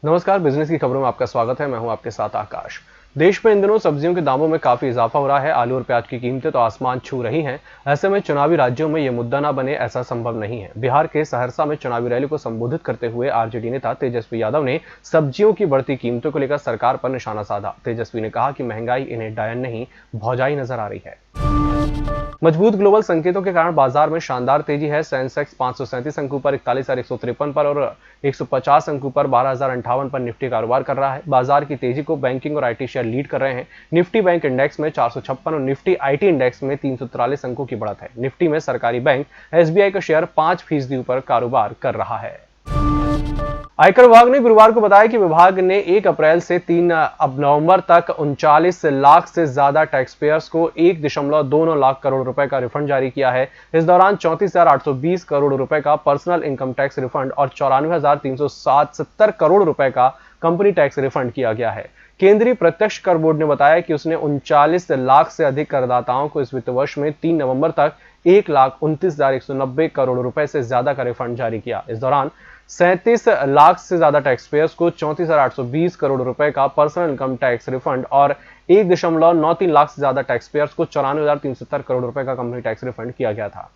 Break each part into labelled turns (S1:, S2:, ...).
S1: नमस्कार, बिजनेस की खबरों में आपका स्वागत है। मैं हूं आपके साथ आकाश। देश में इन दिनों सब्जियों के दामों में काफी इजाफा हो रहा है। आलू और प्याज की कीमतें तो आसमान छू रही हैं। ऐसे में चुनावी राज्यों में ये मुद्दा ना बने, ऐसा संभव नहीं है। बिहार के सहरसा में चुनावी रैली को संबोधित करते हुए आरजेडी नेता तेजस्वी यादव ने सब्जियों की बढ़ती कीमतों को लेकर सरकार पर निशाना साधा। तेजस्वी ने कहा कि महंगाई इन्हें डायन नहीं, भौजाई नजर आ रही है। मजबूत ग्लोबल संकेतों के कारण बाजार में शानदार तेजी है। सेंसेक्स 537 अंकों पर 41,153 पर और 150 अंकों पर 12,058 पर निफ्टी कारोबार कर रहा है। बाजार की तेजी को बैंकिंग और आईटी शेयर लीड कर रहे हैं। निफ्टी बैंक इंडेक्स में 456 और निफ्टी आईटी इंडेक्स में 343 अंकों की बढ़त है। निफ्टी में सरकारी बैंक एसबीआई का शेयर 5% ऊपर कारोबार कर रहा है। आयकर विभाग ने गुरुवार को बताया कि विभाग ने 1 अप्रैल से 3 नवंबर तक 39 लाख से ज्यादा टैक्स पेयर्स को 1.29 लाख करोड़ रुपए का रिफंड जारी किया है। इस दौरान 34,820 करोड़ रुपए का पर्सनल इनकम टैक्स रिफंड और 94,370 करोड़ रुपए का कंपनी टैक्स रिफंड किया गया है। केंद्रीय प्रत्यक्ष कर बोर्ड ने बताया कि उसने 39 लाख से अधिक करदाताओं को इस वित्त वर्ष में 3 नवंबर तक 1,29,190 करोड़ रुपए से ज्यादा का रिफंड जारी किया। इस दौरान 37 लाख से ज्यादा टैक्स पेयर्स को 34,820 करोड़ रुपए का पर्सनल इनकम टैक्स रिफंड और 1.93 लाख से ज्यादा टैक्स पेयर्स को 94,370 करोड़ रुपए का कंपनी टैक्स रिफंड किया गया था।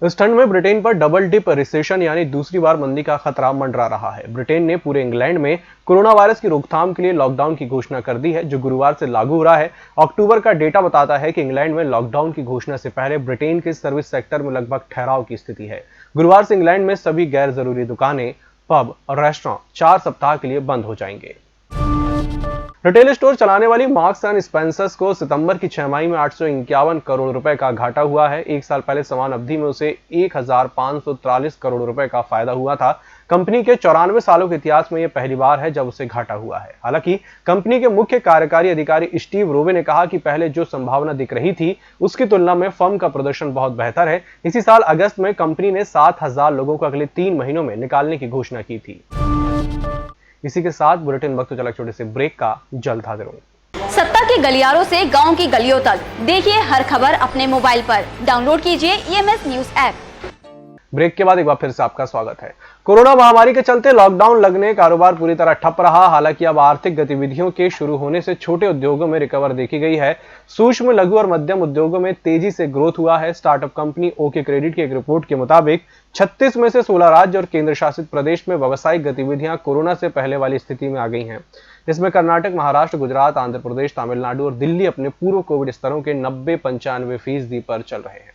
S1: इस ठंड में ब्रिटेन पर डबल डिप रिसेशन यानी दूसरी बार मंदी का खतरा मंडरा रहा है। ब्रिटेन ने पूरे इंग्लैंड में कोरोना वायरस की रोकथाम के लिए लॉकडाउन की घोषणा कर दी है, जो गुरुवार से लागू हो रहा है। अक्टूबर का डेटा बताता है कि इंग्लैंड में लॉकडाउन की घोषणा से पहले ब्रिटेन के सर्विस सेक्टर में लगभग ठहराव की स्थिति है। गुरुवार से इंग्लैंड में सभी गैर जरूरी दुकानें, पब और रेस्टोरेंट 4 सप्ताह के लिए बंद हो जाएंगे। रिटेल स्टोर चलाने वाली मार्क्स एंड स्पेंसर्स को सितंबर की 6 माही में 851 करोड़ रुपए का घाटा हुआ है। एक साल पहले समान अवधि में उसे 1,543 करोड़ रुपए का फायदा हुआ था। कंपनी के 94 सालों के इतिहास में यह पहली बार है जब उसे घाटा हुआ है। हालांकि कंपनी के मुख्य कार्यकारी अधिकारी स्टीव रोवे ने कहा कि पहले जो संभावना दिख रही थी उसकी तुलना में फर्म का प्रदर्शन बहुत बेहतर है। इसी साल अगस्त में कंपनी ने 7,000 लोगों को अगले 3 महीनों में निकालने की घोषणा की थी। इसी के साथ बुलेटिन वक्त चला छोटे से ब्रेक का, जल्द हाजिर हूं।
S2: सत्ता के गलियारों से गांव की गलियों तक देखिए हर खबर अपने मोबाइल पर। डाउनलोड कीजिए ईएमएस न्यूज ऐप।
S1: ब्रेक के बाद एक बार फिर से आपका स्वागत है। कोरोना महामारी के चलते लॉकडाउन लगने कारोबार पूरी तरह ठप रहा। हालांकि अब आर्थिक गतिविधियों के शुरू होने से छोटे उद्योगों में रिकवर देखी गई है। सूक्ष्म, लघु और मध्यम उद्योगों में तेजी से ग्रोथ हुआ है। स्टार्टअप कंपनी ओके क्रेडिट की एक रिपोर्ट के मुताबिक 36 में से 16 राज्य और केंद्र शासित प्रदेश में व्यवसायिक गतिविधियां कोरोना से पहले वाली स्थिति में आ गई हैं। इसमें कर्नाटक, महाराष्ट्र, गुजरात, आंध्र प्रदेश, तमिलनाडु और दिल्ली अपने पूर्व कोविड स्तरों के 90-95% पर चल रहे हैं।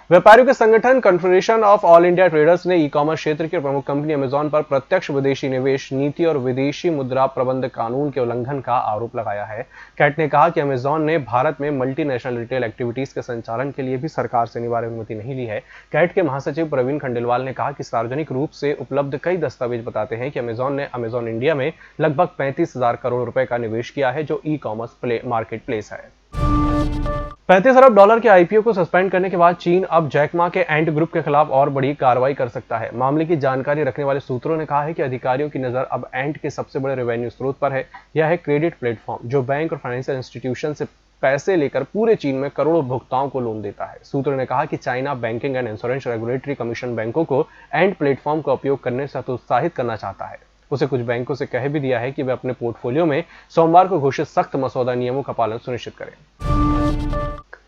S1: व्यापारियों के संगठन confederation of all India traders ने ई कॉमर्स क्षेत्र की प्रमुख कंपनी अमेजॉन पर प्रत्यक्ष विदेशी निवेश नीति और विदेशी मुद्रा प्रबंध कानून के उल्लंघन का आरोप लगाया है। कैट ने कहा कि अमेजॉन ने भारत में मल्टीनेशनल रिटेल एक्टिविटीज के संचालन के लिए भी सरकार से अनिवार्य अनुमति नहीं ली है। कैट के महासचिव प्रवीण खंडेलवाल ने कहा कि सार्वजनिक रूप से उपलब्ध कई दस्तावेज बताते हैं कि अमेजॉन ने अमेजॉन इंडिया में लगभग 35,000 करोड़ रुपए का निवेश किया है, जो ई कॉमर्स मार्केट प्लेस है। $35 अरब के आईपीओ को सस्पेंड करने के बाद चीन अब जैक मा के एंट ग्रुप के खिलाफ और बड़ी कार्रवाई कर सकता है। मामले की जानकारी रखने वाले सूत्रों ने कहा है कि अधिकारियों की नजर अब एंट के सबसे बड़े रेवेन्यू स्रोत पर है। यह है क्रेडिट प्लेटफॉर्म जो बैंक और फाइनेंशियल इंस्टीट्यूशन से पैसे लेकर पूरे चीन में करोड़ों उपभोक्ताओं को लोन देता है। सूत्रों ने कहा कि China banking and insurance regulatory commission बैंकों को एंट प्लेटफॉर्म का उपयोग करने से हतोत्साहित करना चाहता है। उसे कुछ बैंकों से कह भी दिया है कि वे अपने पोर्टफोलियो में सोमवार को घोषित सख्त मसौदा नियमों का पालन सुनिश्चित करें।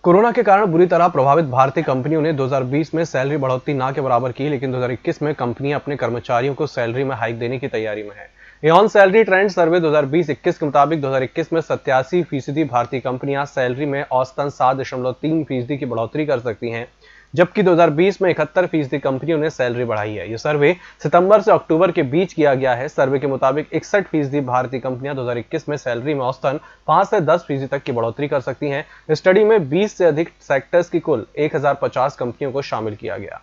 S1: कोरोना के कारण बुरी तरह प्रभावित भारतीय कंपनियों ने 2020 में सैलरी बढ़ोतरी ना के बराबर की, लेकिन 2021 में कंपनियां अपने कर्मचारियों को सैलरी में हाइक देने की तैयारी में है। एऑन सैलरी ट्रेंड सर्वे 2020-21 के मुताबिक 2021 में 87% भारतीय कंपनियां सैलरी में औसतन 7.3% की बढ़ोतरी कर सकती हैं, जबकि 2020 में 71% कंपनियों ने सैलरी बढ़ाई है। यह सर्वे सितंबर से अक्टूबर के बीच किया गया है। सर्वे के मुताबिक 61% भारतीय कंपनियां 2021 में सैलरी में औसतन 5 से 10% तक की बढ़ोतरी कर सकती हैं। स्टडी में 20 से अधिक सेक्टर्स की कुल 1050 कंपनियों को शामिल किया गया।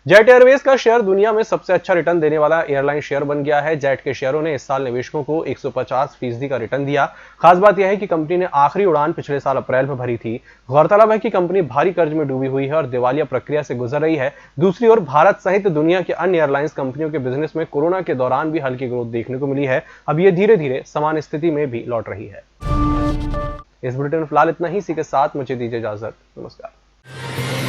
S1: जेट एयरवेज का शेयर दुनिया में सबसे अच्छा रिटर्न देने वाला एयरलाइन शेयर बन गया है। जेट के शेयरों ने इस साल निवेशकों को 150% का रिटर्न दिया। खास बात यह है कि कंपनी ने आखिरी उड़ान पिछले साल अप्रैल में भरी थी। गौरतलब है कि कंपनी भारी कर्ज में डूबी हुई है और दिवालिया प्रक्रिया से गुजर रही है। दूसरी ओर भारत सहित दुनिया के अन्य एयरलाइंस कंपनियों के बिजनेस में कोरोना के दौरान भी हल्की ग्रोथ देखने को मिली है। अब ये धीरे धीरे समान स्थिति में भी लौट रही है। इस बुलेटिन में फिलहाल इतना ही। इसी के साथ मुझे दीजिए इजाजत। नमस्कार।